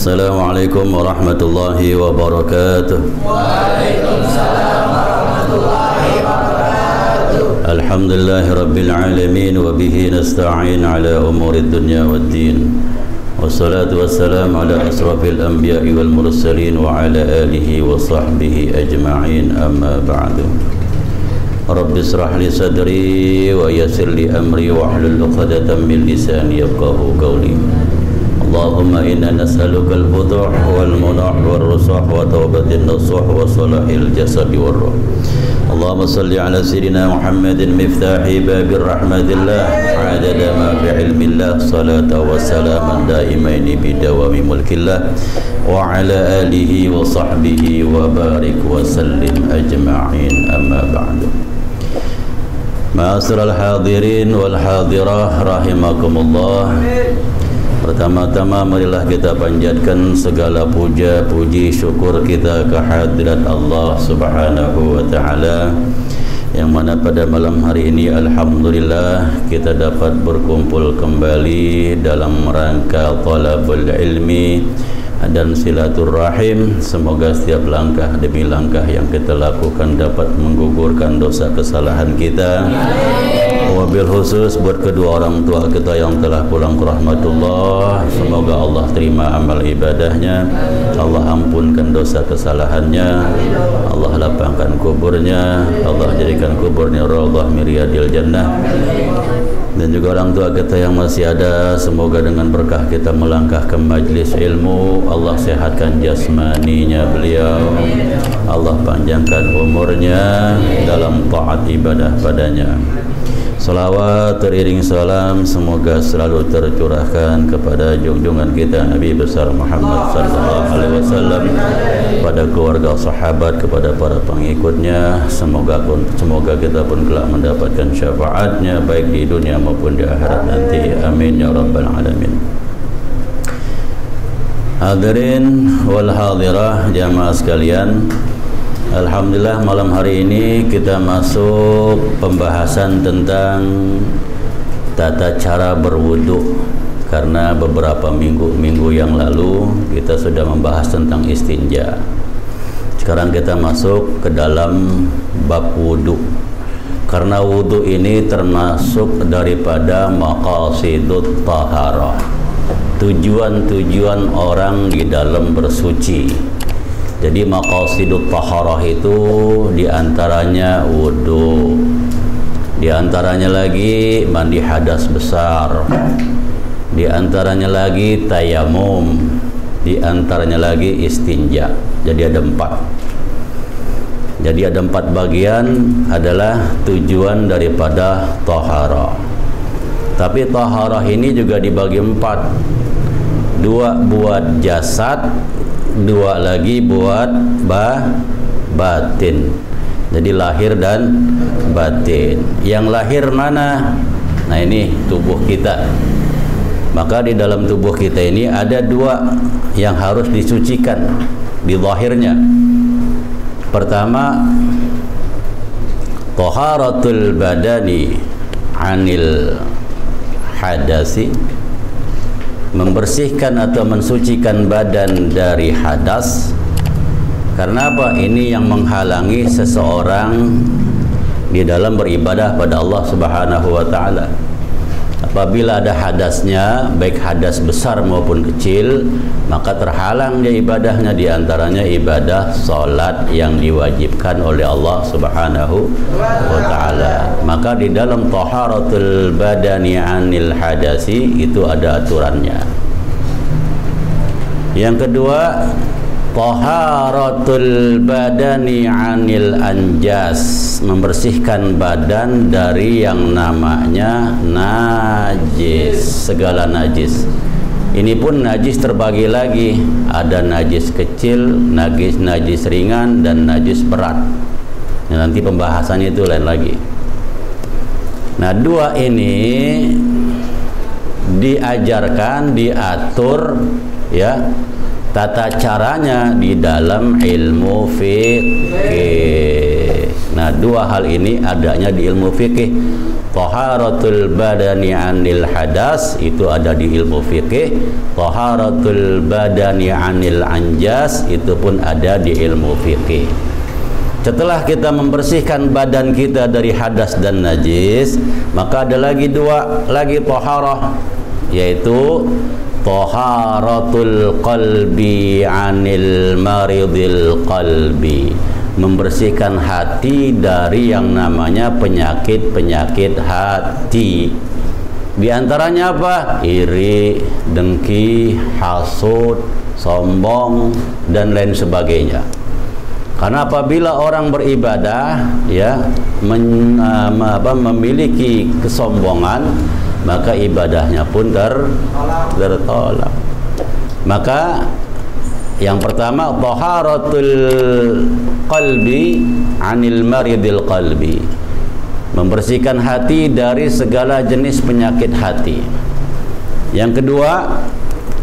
Assalamualaikum warahmatullahi wabarakatuh. Waalaikumsalam warahmatullahi wabarakatuh. Alhamdulillahi rabbil alamin wa bihi nasta'in ala umuri dunya waddin. Wassalatu wassalamu ala asrafil anbiya'i wal mursalin wa ala alihi wa sahbihi ajma'in, amma ba'du. Rabbi israh li sadri wa yassir li amri wa hlul 'uqdatam min lisani yafqahu qawli. Allahumma inna nas'aluka al-futuh wal-munah wal-rusah wa tawbatin nasuh wa salahil jasadi wal-ruh. Allahumma salli ala sayyidina Muhammadin miftahi babir rahmatillah adada ma fi ilmillah salata wa salaman daimaini bidawami mulkillah wa ala alihi wa sahbihi wa barik wa sallim ajma'in, amma ba'du. Ma'asyiral hadirin wal hadirah rahimakumullah. Pertama-tama marilah kita panjatkan segala puja, puji, syukur kita kehadirat Allah Subhanahu wa Ta'ala, yang mana pada malam hari ini alhamdulillah kita dapat berkumpul kembali dalam rangka talabul ilmi dan silaturrahim. Semoga setiap langkah demi langkah yang kita lakukan dapat menggugurkan dosa kesalahan kita. Wabil khusus buat kedua orang tua kita yang telah pulang ke rahmatullah, semoga Allah terima amal ibadahnya, Allah ampunkan dosa kesalahannya, Allah lapangkan kuburnya, Allah jadikan kuburnya raudhah min riyadil jannah. Dan juga orang tua kita yang masih ada, semoga dengan berkah kita melangkah ke majlis ilmu, Allah sehatkan jasmaninya beliau, Allah panjangkan umurnya dalam taat ibadah padanya. Salawat teriring salam semoga selalu tercurahkan kepada junjungan kita Nabi besar Muhammad sallallahu alaihi wasallam, pada keluarga sahabat, kepada para pengikutnya. Semoga kita pun kelak mendapatkan syafaatnya baik di dunia maupun di akhirat nanti. Amin ya rabbal alamin. Hadirin wal hadirah jamaah sekalian, alhamdulillah malam hari ini kita masuk pembahasan tentang tata cara berwudu, karena beberapa minggu yang lalu kita sudah membahas tentang istinja. Sekarang kita masuk ke dalam bab wudu, karena wudu ini termasuk daripada maqasidut taharah, tujuan-tujuan orang di dalam bersuci. Jadi maqasidut taharah itu diantaranya wudu, diantaranya lagi mandi hadas besar, diantaranya lagi tayamum, diantaranya lagi istinja. Jadi ada 4. Jadi ada 4 bagian adalah tujuan daripada taharah. Tapi taharah ini juga dibagi 4. 2 buat jasad, 2 lagi buat batin. Jadi lahir dan batin. Yang lahir mana? Nah, ini tubuh kita. Maka di dalam tubuh kita ini ada 2 yang harus disucikan di lahirnya. Pertama, taharatul badani anil hadasi, membersihkan atau mensucikan badan dari hadas. Karena apa? Ini yang menghalangi seseorang di dalam beribadah pada Allah Subhanahu wa Ta'ala. Apabila ada hadasnya, baik hadas besar maupun kecil, maka terhalang dia ibadahnya, diantaranya ibadah salat yang diwajibkan oleh Allah Subhanahu wa Ta'ala. Maka di dalam taharatul badani anil hadasi itu ada aturannya. Yang kedua, taharatul badani anil anjas, membersihkan badan dari yang namanya najis, segala najis. Ini pun najis terbagi lagi, ada najis kecil, najis ringan, dan najis berat. Nanti pembahasannya itu lain lagi. Nah, 2 ini diajarkan, diatur ya tata caranya di dalam ilmu fikih. Nah, dua hal ini adanya di ilmu fikih. Taharatul badani anil hadas itu ada di ilmu fikih. Taharatul badani anil anjas itu pun ada di ilmu fikih. Setelah kita membersihkan badan kita dari hadas dan najis, maka ada lagi dua lagi taharah, yaitu taharatul qalbi anil maridil qalbi, membersihkan hati dari yang namanya penyakit-penyakit hati. Di antaranya apa? Iri, dengki, hasud, sombong, dan lain sebagainya. Karena apabila orang beribadah ya memiliki kesombongan, maka ibadahnya pun tertolak. Maka yang pertama taharatul qalbi anil maridil qalbi, membersihkan hati dari segala jenis penyakit hati. Yang kedua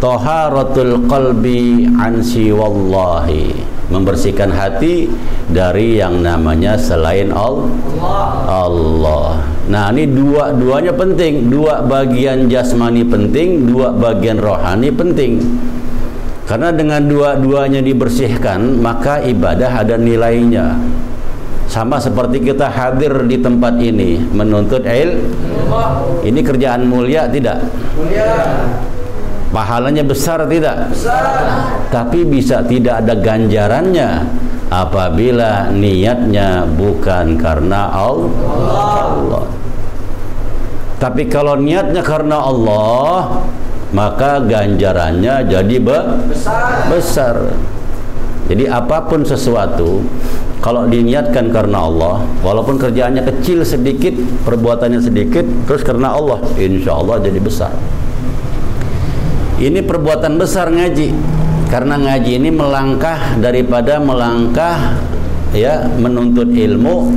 taharatul qalbi an siwallahi, membersihkan hati dari yang namanya selain Allah. Nah, ini dua-duanya penting. Dua bagian jasmani penting, dua bagian rohani penting. Karena dengan dua-duanya dibersihkan, maka ibadah ada nilainya. Sama seperti kita hadir di tempat ini menuntut ilmu. Ini kerjaan mulia tidak? Mulia. Pahalanya besar tidak? Besar. Tapi bisa tidak ada ganjarannya apabila niatnya bukan karena Allah. Tapi kalau niatnya karena Allah, maka ganjarannya jadi besar. Jadi apapun sesuatu kalau diniatkan karena Allah, walaupun kerjaannya kecil sedikit, perbuatannya sedikit, terus karena Allah, insya Allah jadi besar. Ini perbuatan besar ngaji, karena ngaji ini melangkah daripada melangkah ya menuntut ilmu,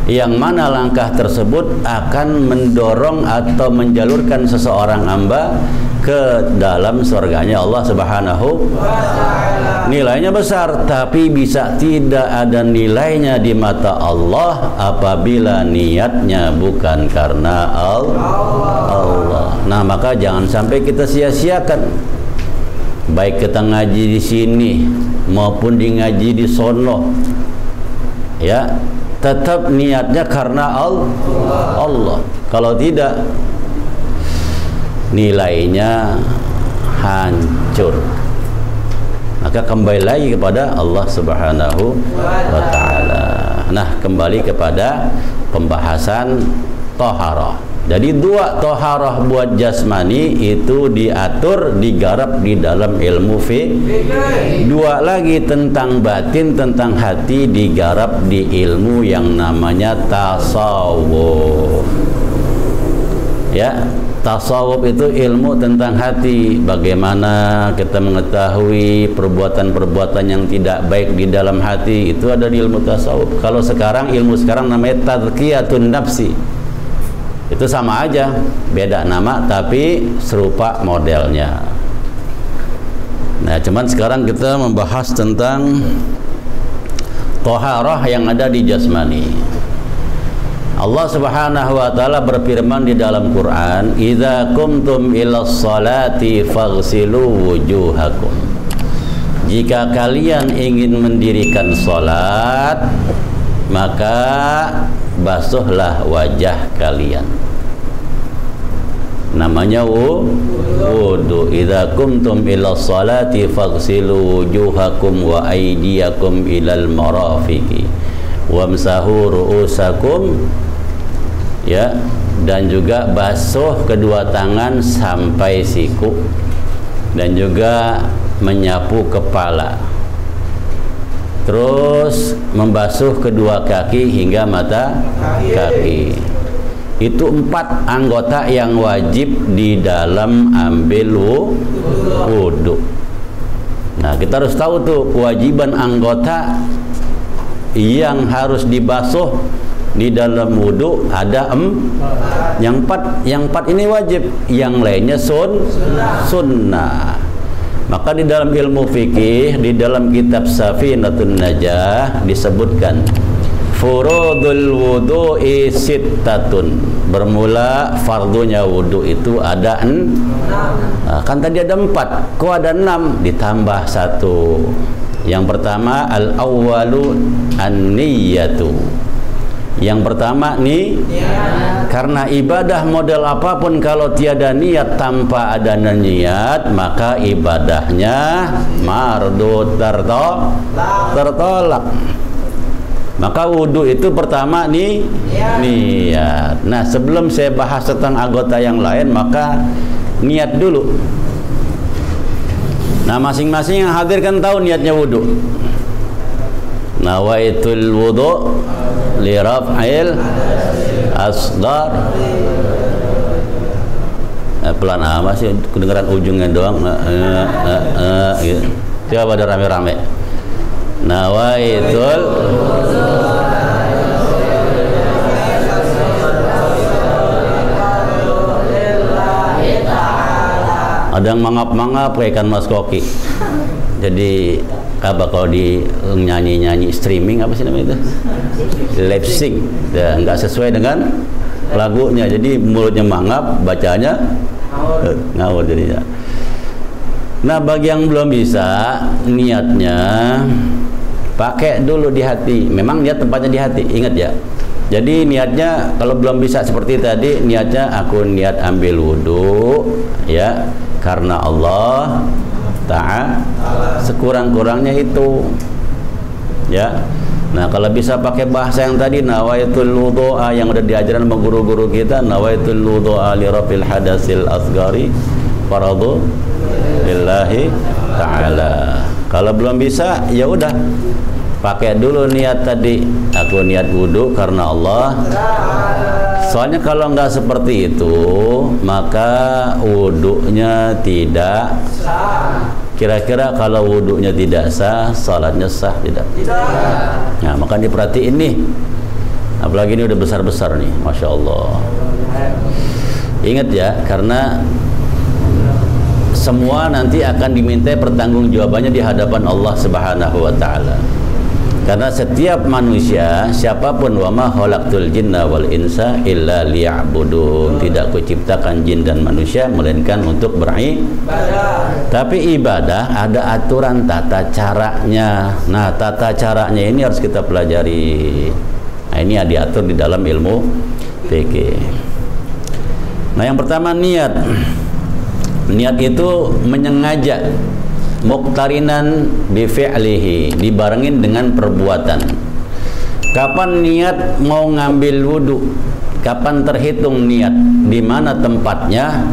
yang mana langkah tersebut akan mendorong atau menjalurkan seseorang hamba ke dalam surganya Allah Subhanahu wa ta'ala. Nilainya besar, tapi bisa tidak ada nilainya di mata Allah apabila niatnya bukan karena Allah. Nah, maka jangan sampai kita sia-siakan, baik kita ngaji di sini maupun di ngaji di sono, ya tetap niatnya karena Allah. Kalau tidak, nilainya hancur. Maka kembali lagi kepada Allah Subhanahu wa ta'ala. Nah, kembali kepada pembahasan taharah. Jadi dua taharah buat jasmani itu diatur, digarap di dalam ilmu fikih. Dua lagi tentang batin, tentang hati digarap di ilmu yang namanya tasawuf. Ya, tasawuf itu ilmu tentang hati. Bagaimana kita mengetahui perbuatan-perbuatan yang tidak baik di dalam hati, itu ada di ilmu tasawuf. Kalau sekarang, ilmu sekarang namanya tazkiyatun nafsi. Itu sama aja, beda nama tapi serupa modelnya. Nah, cuman sekarang kita membahas tentang taharah yang ada di jasmani. Allah Subhanahu wa ta'ala berfirman di dalam Quran, "Idza qumtum ilas salati faghsilu wujuhakum." Jika kalian ingin mendirikan salat, maka basuhlah wajah kalian. Namanya wudu. Idza qumtum ilas salati faghsilu wujuhakum wa aydiyakum ilal marafiqi wamsahu ru'usakum, ya, dan juga basuh kedua tangan sampai siku, dan juga menyapu kepala, terus membasuh kedua kaki hingga mata kaki. Itu 4 anggota yang wajib di dalam ambil wudu. Nah, kita harus tahu tuh kewajiban anggota yang harus dibasuh di dalam wudu ada 4. Yang 4 ini wajib, yang lainnya sunnah. Maka di dalam ilmu fikih, di dalam kitab Safinatun Najah disebutkan furudul wudu'i sittatun. Bermula fardunya wudu itu ada kan tadi ada 4, kok ada 6? Ditambah 1. Yang pertama al-awwalu an-niyatu. Yang pertama nih, karena ibadah model apapun kalau tiada niat, tanpa ada niat, maka ibadahnya mardud, tertolak. Maka wudhu itu pertama nih niat. Nah, sebelum saya bahas tentang anggota yang lain, maka niat dulu. Nah, masing-masing yang hadir kan tahu niatnya wudhu. Nawaitul wudhu li raf'il asdar. Pelan amat sih, kedengeran ujungnya doang. Gitu. Coba pada rame-rame. Nawaitul ada yang mangap-mangap kayak ikan mas koki. Jadi apa kalau di nyanyi-nyanyi streaming apa sih namanya itu? Lip sync. Ya, nggak sesuai dengan lagunya. Jadi mulutnya mangap, bacanya ngawur jadinya. Nah, bagi yang belum bisa, niatnya pakai dulu di hati. Memang niat tempatnya di hati, ingat ya. Jadi niatnya kalau belum bisa seperti tadi, niatnya aku niat ambil wudhu ya karena Allah Ta'ala, sekurang-kurangnya itu ya. Nah, kalau bisa pakai bahasa yang tadi nawaitul wudhu'a yang udah diajaran sama guru-guru kita, nawaitul wudhu'a li rafil hadasil asghari faradu lillahi ta'ala. Kalau belum bisa, ya udah pakai dulu niat tadi, aku niat wudhu karena Allah. Soalnya kalau nggak seperti itu, maka wudhunya tidak sah. Kira-kira kalau wudhunya tidak sah, salatnya sah tidak? Nah, maka diperhatiin nih. Apalagi ini udah besar-besar nih, Masya Allah. Ingat ya, karena semua nanti akan diminta pertanggungjawabannya di hadapan Allah Subhanahu wa Ta'ala. Karena setiap manusia, siapapun, wa ma khalaqtul jinna wal insa illa liya'budun, tidak kuciptakan jin dan manusia melainkan untuk beribadah. Tapi ibadah ada aturan tata caranya. Nah, tata caranya ini harus kita pelajari. Nah, ini diatur di dalam ilmu fikih. Nah, yang pertama niat. Niat itu menyengaja, muqtarinan bi fi'lihi, dibarengin dengan perbuatan. Kapan niat mau ngambil wudu? Kapan terhitung niat? Di mana tempatnya?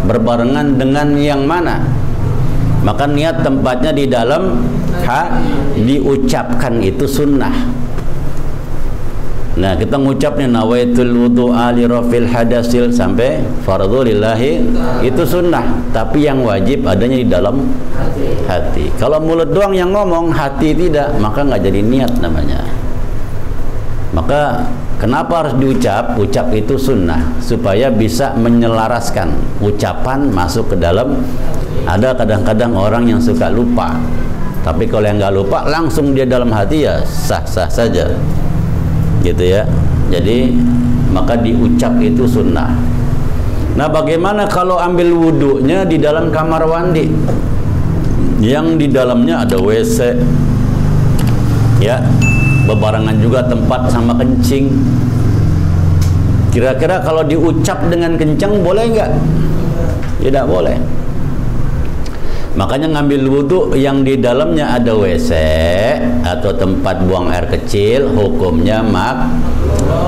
Berbarengan dengan yang mana? Maka niat tempatnya di dalam diucapkan itu sunnah. Nah, kita ngucapnya nawaitul wudu'a li rafil hadasil sampai fardhu lillahi itu sunnah, tapi yang wajib adanya di dalam hati. Kalau mulut doang yang ngomong, hati tidak, maka nggak jadi niat namanya. Maka kenapa harus diucap? Ucap itu sunnah supaya bisa menyelaraskan ucapan masuk ke dalam. Ada kadang-kadang orang yang suka lupa, tapi kalau yang nggak lupa langsung dia dalam hati, ya sah-sah saja. Gitu ya. Jadi maka diucap itu sunnah. Nah, bagaimana kalau ambil wudhunya di dalam kamar mandi yang di dalamnya ada WC ya, bebarengan juga tempat sama kencing? Kira-kira kalau diucap dengan kencang boleh nggak? Tidak boleh. Makanya ngambil wudhu yang di dalamnya ada WC atau tempat buang air kecil, hukumnya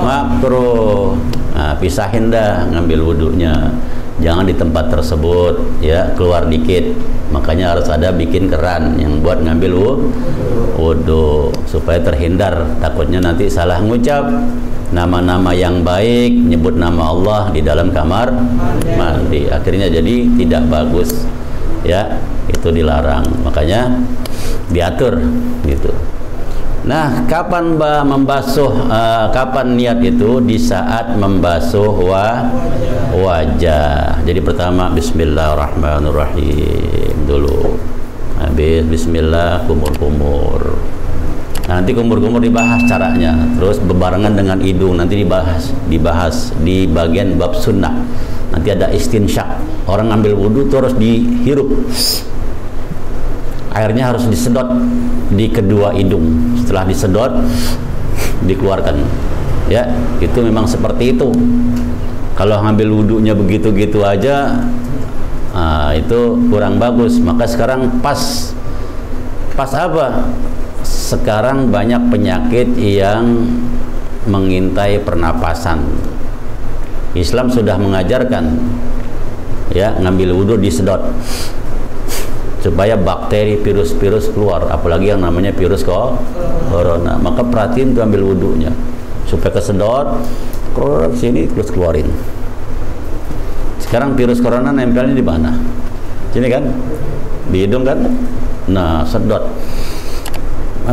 makruh. Nah, pisahin dah ngambil wudhunya. Jangan di tempat tersebut, ya, keluar dikit. Makanya harus ada bikin keran yang buat ngambil wudhu supaya terhindar. Takutnya nanti salah ngucap nama-nama yang baik, nyebut nama Allah di dalam kamar mandi. Akhirnya jadi tidak bagus. Ya, itu dilarang, makanya diatur gitu. Nah, kapan membasuh, kapan niat itu? Di saat membasuh wajah. Jadi pertama Bismillahirrahmanirrahim dulu. Habis Bismillah kumur-kumur. Nanti kumur-kumur dibahas caranya. Terus bebarengan dengan hidung nanti dibahas di bagian bab sunnah. Nanti ada istinsyak. Orang ambil wudhu terus dihirup. Airnya harus disedot di kedua hidung. Setelah disedot dikeluarkan. Ya, itu memang seperti itu. Kalau ngambil wudhunya begitu-gitu aja, itu kurang bagus. Maka sekarang pas apa? Sekarang banyak penyakit yang mengintai pernapasan. Islam sudah mengajarkan, ya, ngambil wudhu disedot supaya bakteri, virus keluar, apalagi yang namanya virus corona. Maka perhatiin tuh ambil wudhunya supaya kesedot, keluar sini terus keluarin. Sekarang virus corona nempelnya di mana? Sini kan, di hidung kan. Nah, sedot.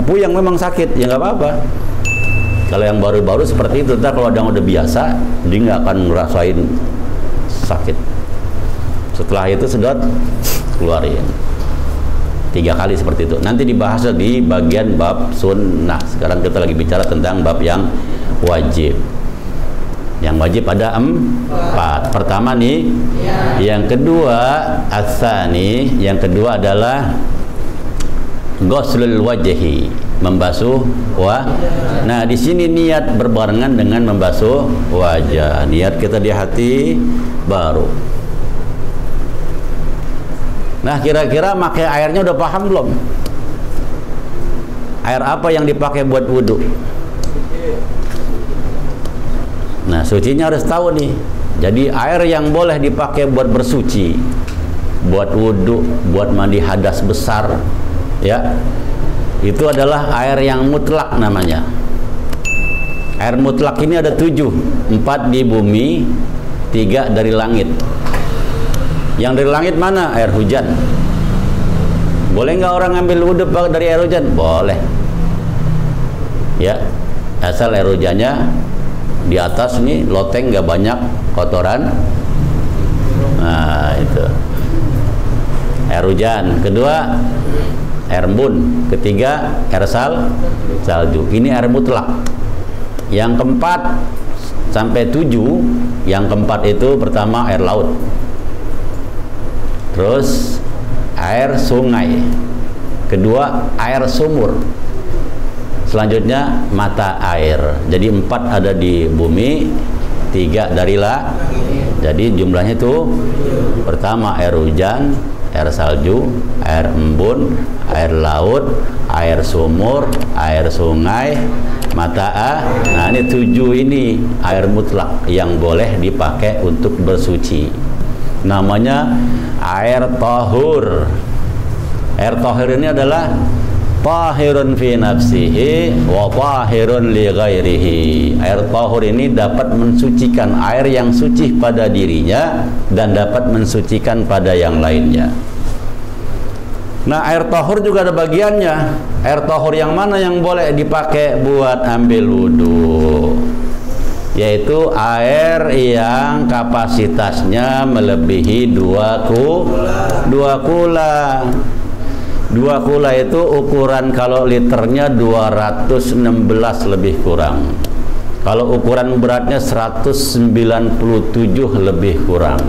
Puyang memang sakit, ya nggak apa-apa. Kalau yang baru-baru seperti itu, kalau yang udah biasa, dia nggak akan ngerasain sakit. Setelah itu sedot, keluarin. 3 kali seperti itu. Nanti dibahas di bagian bab sunnah. Sekarang kita lagi bicara tentang bab yang wajib. Yang wajib ada 4. Pertama nih, yang kedua as-tsani, yang kedua adalah ghuslul wajhi, membasuh Nah, di sini niat berbarengan dengan membasuh wajah. Niat kita di hati baru. Nah, kira-kira pakai airnya udah paham belum? Air apa yang dipakai buat wudhu? Nah, sucinya harus tahu nih. Jadi air yang boleh dipakai buat bersuci, buat wudhu, buat mandi hadas besar, ya, itu adalah air yang mutlak namanya. Air mutlak ini ada 7, 4 di bumi, 3 dari langit. Yang dari langit mana? Air hujan. Boleh nggak orang ngambil wudhu dari air hujan? Boleh. Ya, asal air hujannya di atas nih loteng, nggak banyak kotoran. Nah, itu air hujan. Kedua, air embun. Ketiga, air salju. Ini air mutlak. Yang keempat sampai 7, yang keempat itu pertama air laut. Terus air sungai. Kedua, air sumur. Selanjutnya mata air. Jadi 4 ada di bumi, 3 dari Jadi jumlahnya itu pertama air hujan, air salju, air embun, air laut, air sumur, air sungai, mata air. Nah, ini 7 ini air mutlak yang boleh dipakai untuk bersuci. Namanya air tahur. Air tahur ini adalah tahirun fi nafsihi wa tahirun li ghairihi. Air tahur ini dapat mensucikan, air yang suci pada dirinya dan dapat mensucikan pada yang lainnya. Nah, air tahur juga ada bagiannya. Air tahur yang mana yang boleh dipakai buat ambil wudhu? Yaitu air yang kapasitasnya melebihi 2 kula. 2 kula itu ukuran, kalau liternya 216 lebih kurang. Kalau ukuran beratnya 197 lebih kurang.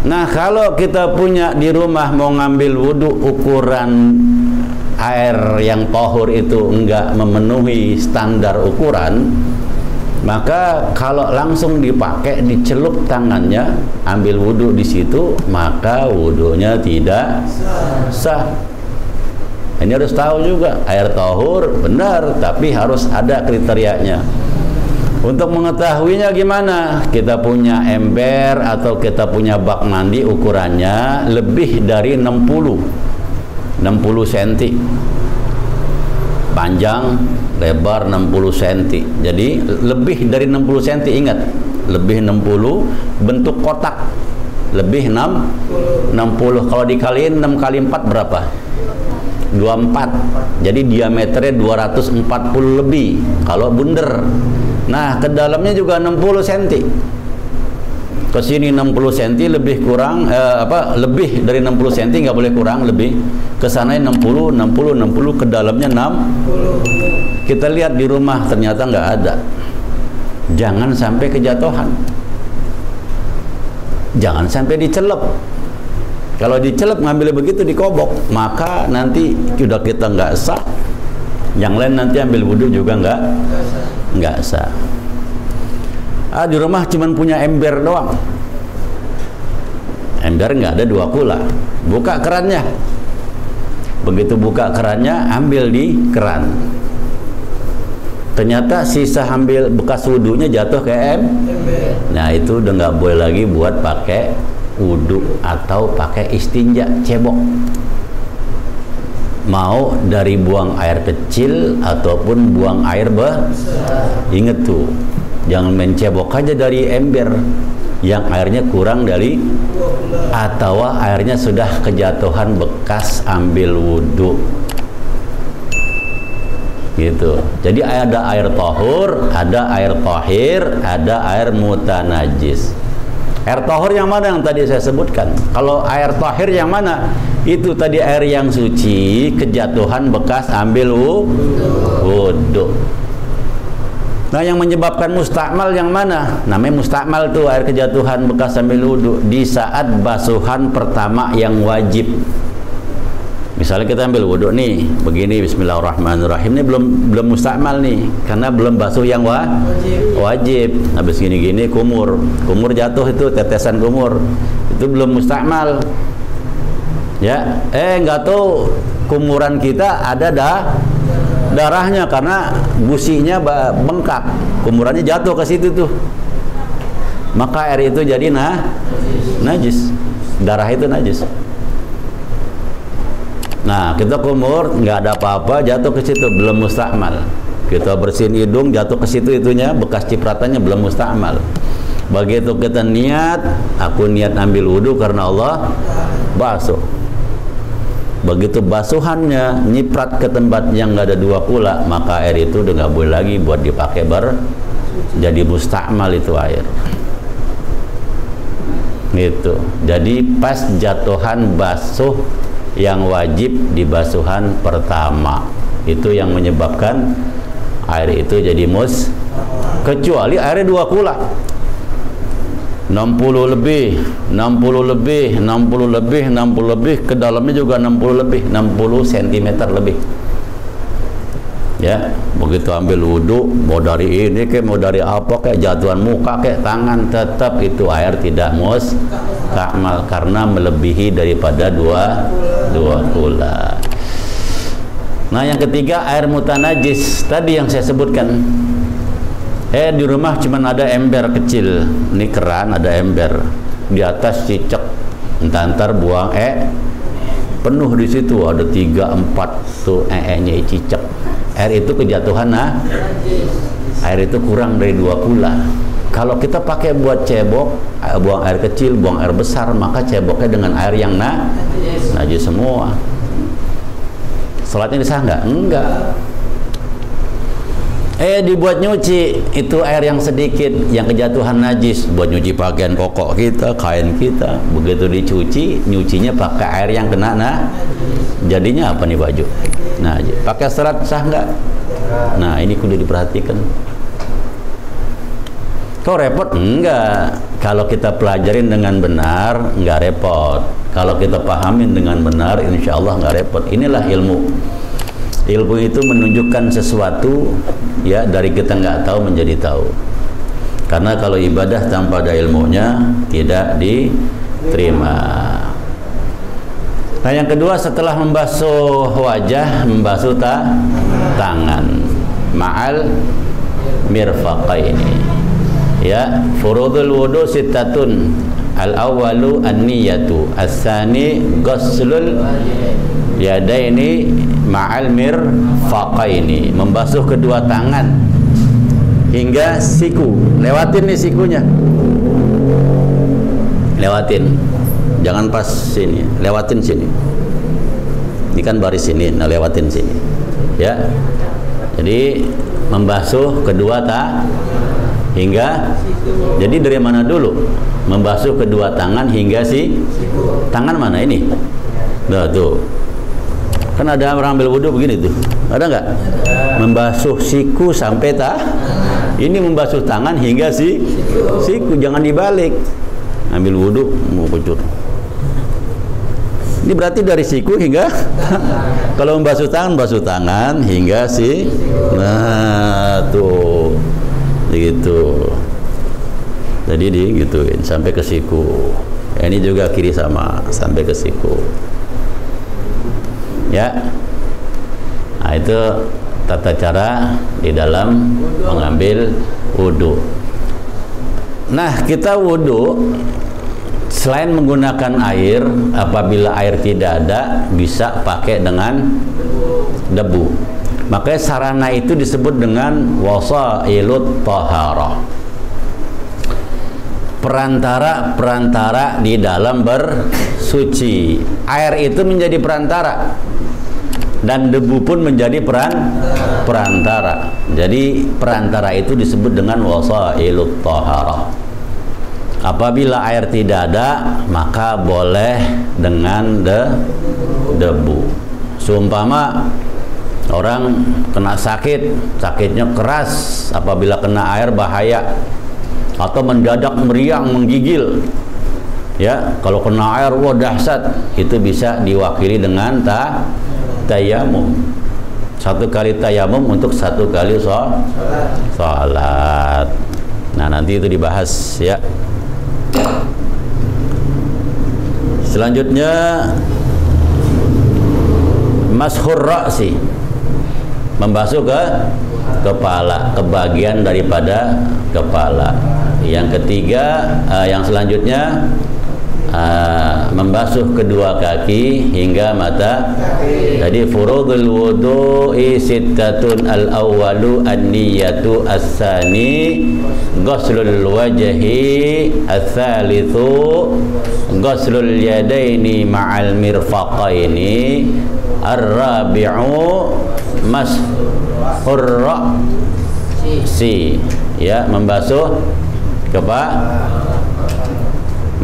Nah, kalau kita punya di rumah mau ngambil wudhu, ukuran air yang tahur itu enggak memenuhi standar ukuran, maka kalau langsung dipakai, dicelup tangannya, ambil wudhu di situ, maka wudhunya tidak sah. Ini harus tahu juga, air tahur benar, tapi harus ada kriterianya. Untuk mengetahuinya gimana? Kita punya ember atau kita punya bak mandi, ukurannya lebih dari 60 cm. Panjang, lebar 60 cm. Jadi lebih dari 60 cm, ingat, lebih 60, bentuk kotak lebih 60. Kalau dikaliin 6 kali 4 berapa? 24. Jadi diameternya 240 lebih kalau bunder. Nah, ke dalamnya juga 60 cm. Ke sini 60 cm lebih kurang lebih dari 60 cm, nggak boleh kurang, lebih. Ke sana 60, ke dalamnya 60. Kita lihat di rumah ternyata nggak ada. Jangan sampai kejatuhan. Jangan sampai dicelep. Kalau dicelep ngambil begitu dikobok, maka nanti sudah kita nggak sah. Yang lain nanti ambil wudhu juga nggak sah. Di rumah cuman punya ember doang. Ember nggak ada 2 kula. Buka kerannya. Begitu buka kerannya, ambil di keran. Ternyata sisa ambil bekas wudhunya jatuh ke ember. Nah, itu udah nggak boleh lagi buat pakai wudhu atau pakai istinja, cebok. Mau dari buang air kecil ataupun buang air besar. Ingat tuh, jangan main cebok aja dari ember yang airnya kurang dari, atau airnya sudah kejatuhan bekas ambil wudhu. Gitu. Jadi ada air tahur, ada air tahir, ada air mutanajis. Air tahur yang mana yang tadi saya sebutkan? Kalau air tahir yang mana? Itu tadi air yang suci, kejatuhan bekas ambil wudhu. Nah, yang menyebabkan mustakmal yang mana? Namanya mustakmal tuh air kejatuhan bekas ambil wudhu di saat basuhan pertama yang wajib. Misalnya kita ambil wudhu nih, begini, bismillahirrahmanirrahim, ini belum mustakmal nih, karena belum basuh yang wajib. Habis gini-gini kumur jatuh, itu tetesan kumur, itu belum mustakmal. Ya, nggak tahu kumuran kita ada darahnya karena gusinya bengkak, kumurannya jatuh ke situ tuh, maka air itu jadi najis, darah itu najis. Nah, kita kumur nggak ada apa-apa, jatuh ke situ, belum mustakmal. Kita bersihin hidung, jatuh ke situ, itunya bekas cipratannya belum mustakmal. Begitu kita niat, aku niat ambil wudhu karena Allah, basuh. Begitu basuhannya nyiprat ke tempat yang nggak ada 2 kula, maka air itu udah nggak boleh lagi buat dipakai jadi mustakmal itu air. Gitu. Jadi pas jatuhan basuh yang wajib di basuhan pertama, itu yang menyebabkan air itu jadi kecuali airnya 2 kula, 60 lebih, ke dalamnya juga 60 lebih, 60 cm lebih. Ya, begitu ambil wudhu, mau dari ini kayak mau dari apa kayak jatuhan muka kayak tangan, tetap itu air tidak mustakmal karena melebihi daripada 2 kula. Nah, yang ketiga air mutanajis tadi yang saya sebutkan. Di rumah cuman ada ember kecil, ini keran ada ember, di atas cicek, entar buang penuh di situ, ada 3-4 tuh nya cicek. Air itu kejatuhan air itu kurang dari 2 kula. Kalau kita pakai buat cebok, buang air kecil, buang air besar, maka ceboknya dengan air yang najis semua. Salatnya sah nggak? Enggak. Dibuat nyuci, itu air yang sedikit, yang kejatuhan najis, buat nyuci pakaian koko kita, kain kita. Begitu dicuci, nyucinya pakai air yang kena jadinya apa nih baju? Nah, pakai serat sah nggak? Nah, ini kudu diperhatikan. Kok repot? Enggak. Kalau kita pelajarin dengan benar, enggak repot. Kalau kita pahamin dengan benar, insya Allah enggak repot. Inilah ilmu. Ilmu itu menunjukkan sesuatu, ya, dari kita enggak tahu menjadi tahu. Karena kalau ibadah tanpa ada ilmunya, tidak diterima. Nah, yang kedua setelah membasuh wajah, membasuh tangan. Ma'al mirfaqaini. Ya, furudul wudu sittatun. Al-awwalu an-niyatu, as-tsani ghuslul yadaini ma'al mirfaqaini. Membasuh kedua tangan hingga siku. Lewatin nih sikunya. Lewatin. Jangan pas sini, lewatin sini. Ini kan baris ini, nah lewatin sini. Ya. Jadi membasuh kedua hingga. Jadi dari mana dulu? Membasuh kedua tangan hingga tangan mana ini? Nah tuh. Kan ada orang ambil wudhu begini tuh. Ada nggak? Membasuh siku sampai ini membasuh tangan hingga siku, jangan dibalik. Ambil wudhu mau kucur. Ini berarti dari siku hingga kalau membasuh tangan hingga nah tuh gitu. Jadi digituin sampai ke siku. Ini juga kiri sama sampai ke siku. Ya. Nah, itu tata cara di dalam mengambil wudhu. Nah, kita wudhu selain menggunakan air, apabila air tidak ada, bisa pakai dengan debu. Makanya sarana itu disebut dengan wasailut thaharah. Perantara di dalam bersuci. Air itu menjadi perantara dan debu pun menjadi perantara. Jadi perantara itu disebut dengan wasailut thaharah. Apabila air tidak ada, maka boleh dengan debu. Seumpama orang kena sakitnya keras, apabila kena air bahaya, atau mendadak meriang menggigil. Ya, kalau kena air wah dahsyat, itu bisa diwakili dengan tayamum. Satu kali tayamum untuk satu kali salat. Nah, nanti itu dibahas ya. Selanjutnya mashur ra'si, membasuh ke kepala, ke bagian daripada kepala. Yang ketiga, yang selanjutnya membasuh kedua kaki hingga mata. Jadi furudul wudu'i sittatun, al-awwalu an-niyatu, as-sani ghuslul wajhi, as-salitsu ghuslul yadaini ma'al mirfaqaini, ar-rabi'u mashur ra'si, ya, membasuh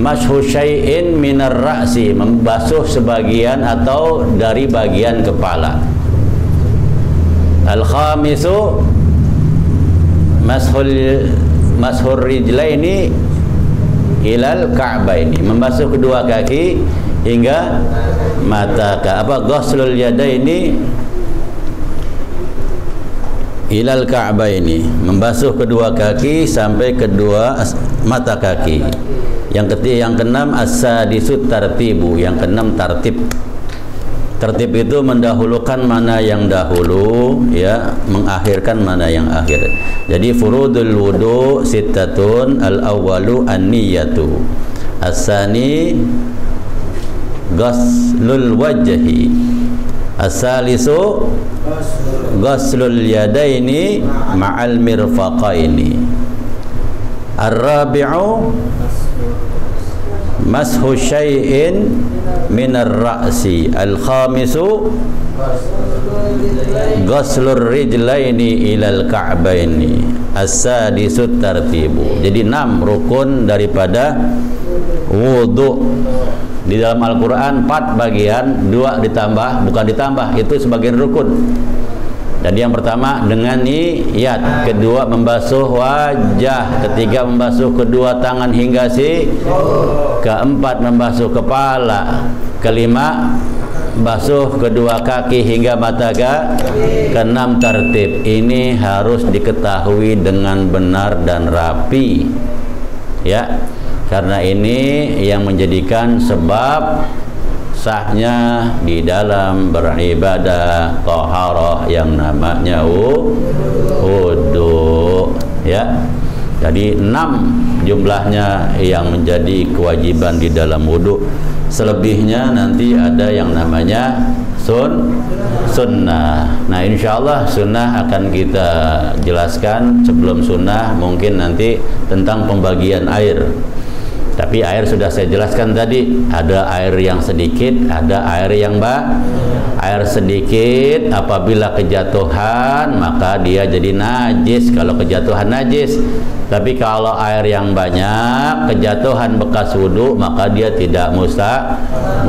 mashu syai'in minar ra'si, membasuh sebagian atau dari bagian kepala. Al-khamisu mashur rijlaini ilal ka'baini, membasuh kedua kaki hingga mata ghuslul yadaini ilal ka'baini, membasuh kedua kaki sampai kedua mata kaki. Yang keenam as-sadisut tartibu, yang keenam tartib. Tertib itu mendahulukan mana yang dahulu, ya, mengakhirkan mana yang akhir. Jadi furudul wudu sittatun, al-awwalu an-niyatu, as-sani ghuslul wajhi, as-salisu ghuslul yadaini ma'al mirfaqaini, ar-rabi'u mashu syai'in minar ra'si, al-khamisu ghuslur rijlaini ilal ka'baini, as-sadisut tartibu. Jadi 6 rukun daripada wudu. Di dalam Al-Quran 4 bagian, 2 ditambah, bukan ditambah, itu sebagian rukun. Dan yang pertama dengan niat, kedua membasuh wajah, ketiga membasuh kedua tangan hingga keempat membasuh kepala, kelima basuh kedua kaki hingga mata keenam tertib. Ini harus diketahui dengan benar dan rapi, ya, karena ini yang menjadikan sebab sahnya di dalam beribadah taharah yang namanya wudu, ya. Jadi 6 jumlahnya yang menjadi kewajiban di dalam wudu. Selebihnya nanti ada yang namanya sunnah. Nah, insyaallah sunnah akan kita jelaskan. Sebelum sunnah mungkin nanti tentang pembagian air. Tapi air sudah saya jelaskan tadi, ada air yang sedikit, ada air yang Air sedikit apabila kejatuhan maka dia jadi najis kalau kejatuhan najis. Tapi kalau air yang banyak kejatuhan bekas wudu maka dia tidak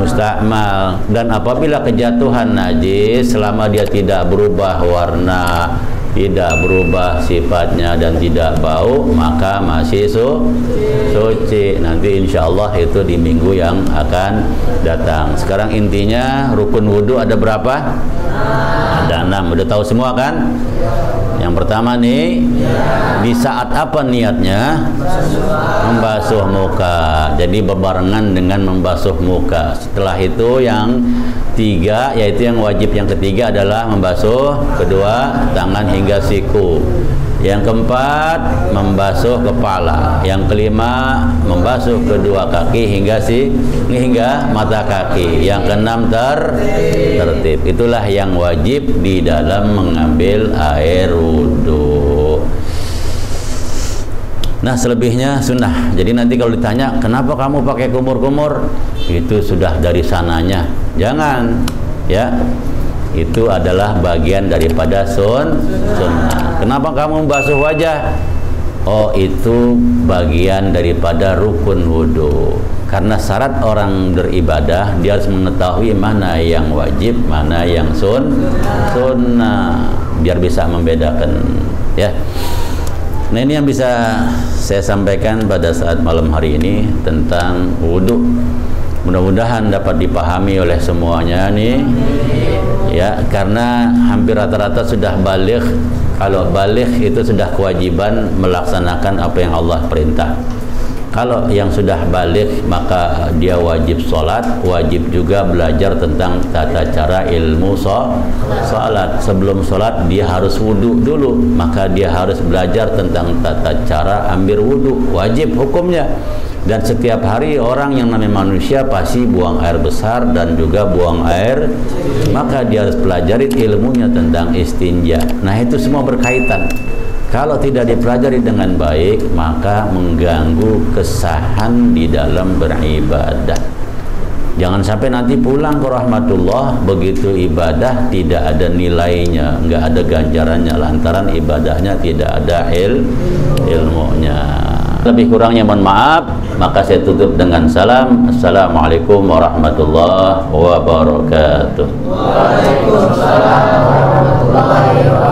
mustakmal. Dan apabila kejatuhan najis selama dia tidak berubah warna, tidak berubah sifatnya dan tidak bau maka masih suci. Nanti insya Allah itu di minggu yang akan datang. Sekarang intinya rukun wudhu ada berapa? Ada 6. Udah tahu semua kan? Yang pertama nih, di saat apa niatnya? Membasuh muka. Jadi berbarengan dengan membasuh muka. Setelah itu yang 3, yaitu yang wajib yang ketiga adalah membasuh kedua tangan hingga siku. Yang keempat membasuh kepala. Yang kelima membasuh kedua kaki hingga mata kaki. Yang keenam tertib. Itulah yang wajib di dalam mengambil air wudhu. Nah, selebihnya sunnah. Jadi nanti kalau ditanya kenapa kamu pakai kumur-kumur, itu sudah dari sananya. Jangan, ya. Itu adalah bagian daripada sunnah. Kenapa kamu membasuh wajah? Oh, itu bagian daripada rukun wudhu. Karena syarat orang beribadah dia harus mengetahui mana yang wajib, mana yang sunnah, biar bisa membedakan, ya. Nah, ini yang bisa saya sampaikan pada saat malam hari ini tentang wudhu. Mudah-mudahan dapat dipahami oleh semuanya nih, ya, karena hampir rata-rata sudah baligh. Kalau baligh itu sudah kewajiban melaksanakan apa yang Allah perintah. Kalau yang sudah baligh maka dia wajib sholat, wajib juga belajar tentang tata cara ilmu sholat. Sebelum sholat dia harus wudhu dulu, maka dia harus belajar tentang tata cara ambil wudhu, wajib hukumnya. Dan setiap hari orang yang namanya manusia pasti buang air besar dan juga buang air, maka dia harus pelajari ilmunya tentang istinja. Nah, itu semua berkaitan. Kalau tidak dipelajari dengan baik maka mengganggu kesahan di dalam beribadah. Jangan sampai nanti pulang ke rahmatullah begitu ibadah tidak ada nilainya, nggak ada ganjarannya lantaran ibadahnya tidak ada ilmunya. Lebih kurangnya mohon maaf, maka saya tutup dengan salam. Assalamualaikum warahmatullahi wabarakatuh. Waalaikumsalam warahmatullahi wabarakatuh.